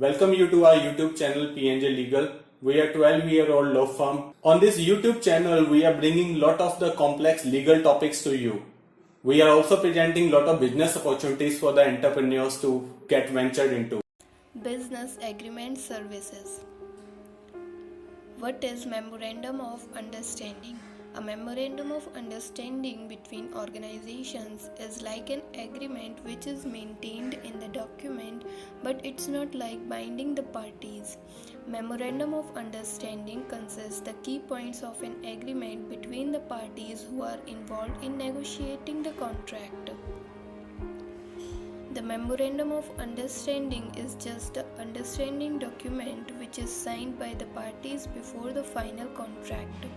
Welcome you to our YouTube channel PNJ Legal. We are 12-year-old law firm. On this YouTube channel, we are bringing lot of the complex legal topics to you. We are also presenting lot of business opportunities for the entrepreneurs to get ventured into. Business Agreement Services. What is Memorandum of Understanding? A Memorandum of Understanding between organizations is like an agreement which is maintained in the document, but it's not like binding the parties. Memorandum of Understanding consists the key points of an agreement between the parties who are involved in negotiating the contract. The Memorandum of Understanding is just the understanding document which is signed by the parties before the final contract.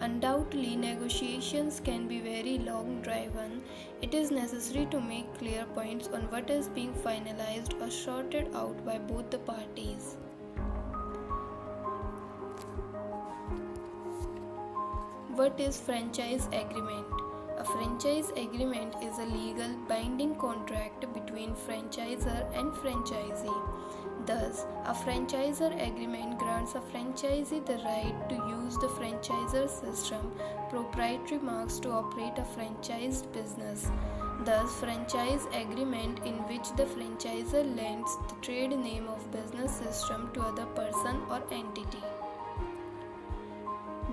Undoubtedly, negotiations can be very long driven. It is necessary to make clear points on what is being finalized or sorted out by both the parties. What is franchise agreement? A franchise agreement is a legal binding contract between franchisor and franchisee. Thus, a franchisor agreement grants a franchisee the right to use the franchisor system, proprietary marks to operate a franchised business. Thus, franchise agreement in which the franchisor lends the trade name of business system to other person or entity.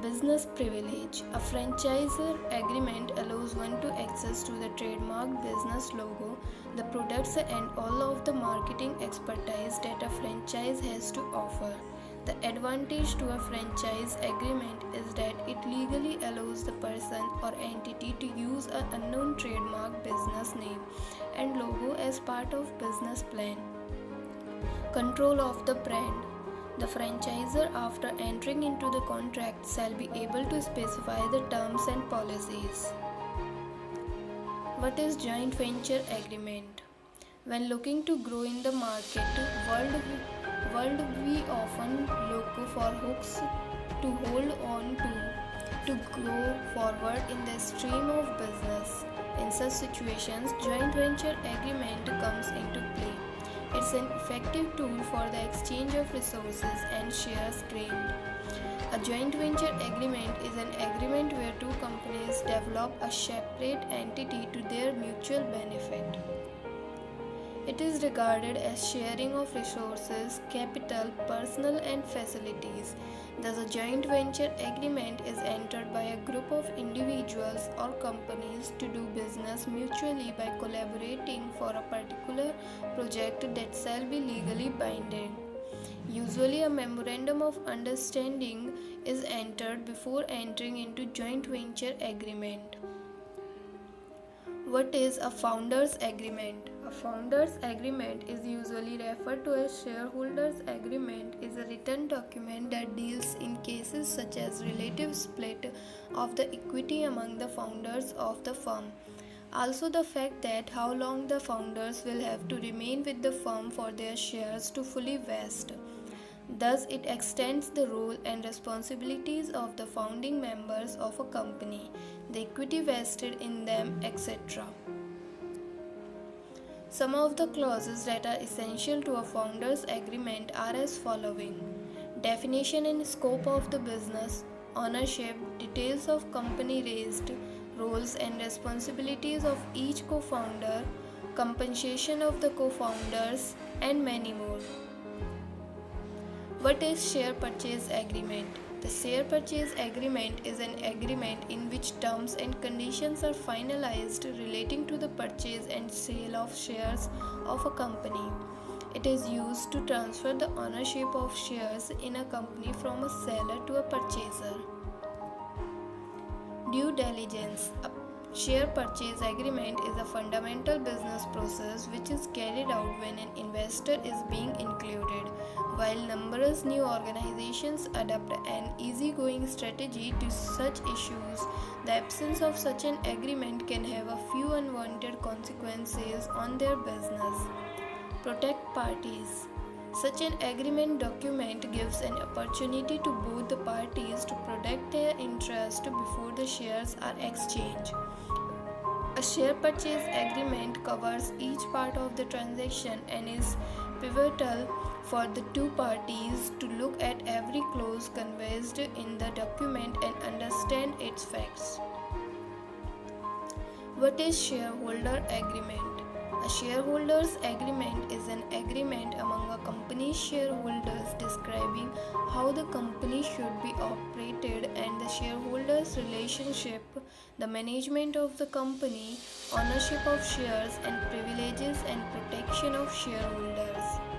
Business privilege. A franchisor agreement allows one to access to the trademark business logo, the products and all of the marketing expertise that a franchise has to offer. The advantage to a franchise agreement is that it legally allows the person or entity to use an unknown trademark business name and logo as part of business plan. Control of the brand. The franchisor, after entering into the contract, shall be able to specify the terms and policies. What is joint venture agreement? When looking to grow in the market world, we often look for hooks to hold on to grow forward in the stream of business. In such situations, joint venture agreement comes into play. It's an effective tool for the exchange of resources and shares gained. A joint venture agreement is an agreement where two companies develop a separate entity to their mutual benefit. It is regarded as sharing of resources, capital, personnel and facilities. Thus, a joint venture agreement is entered by a group of individuals or companies to do business mutually by collaborating for a particular project that shall be legally binding. Usually, a memorandum of understanding is entered before entering into joint venture agreement. What is a founders agreement? A founders agreement is usually referred to as shareholders agreement is a written document that deals in cases such as relative split of the equity among the founders of the firm. Also the fact that how long the founders will have to remain with the firm for their shares to fully vest. Thus, it extends the role and responsibilities of the founding members of a company, the equity vested in them, etc. Some of the clauses that are essential to a founder's agreement are as following: definition and scope of the business, ownership, details of company raised, roles and responsibilities of each co-founder, compensation of the co-founders, and many more. What is share purchase agreement? The share purchase agreement is an agreement in which terms and conditions are finalized relating to the purchase and sale of shares of a company. It is used to transfer the ownership of shares in a company from a seller to a purchaser. Due diligence. A share purchase agreement is a fundamental business process which is carried out when an investor is being included. While numerous new organizations adopt an easygoing strategy to such issues, the absence of such an agreement can have a few unwanted consequences on their business. Protect parties. Such an agreement document gives an opportunity to both the parties to protect their interest before the shares are exchanged. A share purchase agreement covers each part of the transaction and is pivotal for the two parties to look at every clause conversed in the document and understand its facts. What is shareholder agreement? A shareholders agreement is an agreement among a company's shareholders describing how the company should be operated and the shareholders' relationship, the management of the company, ownership of shares and privileges and protection of shareholders.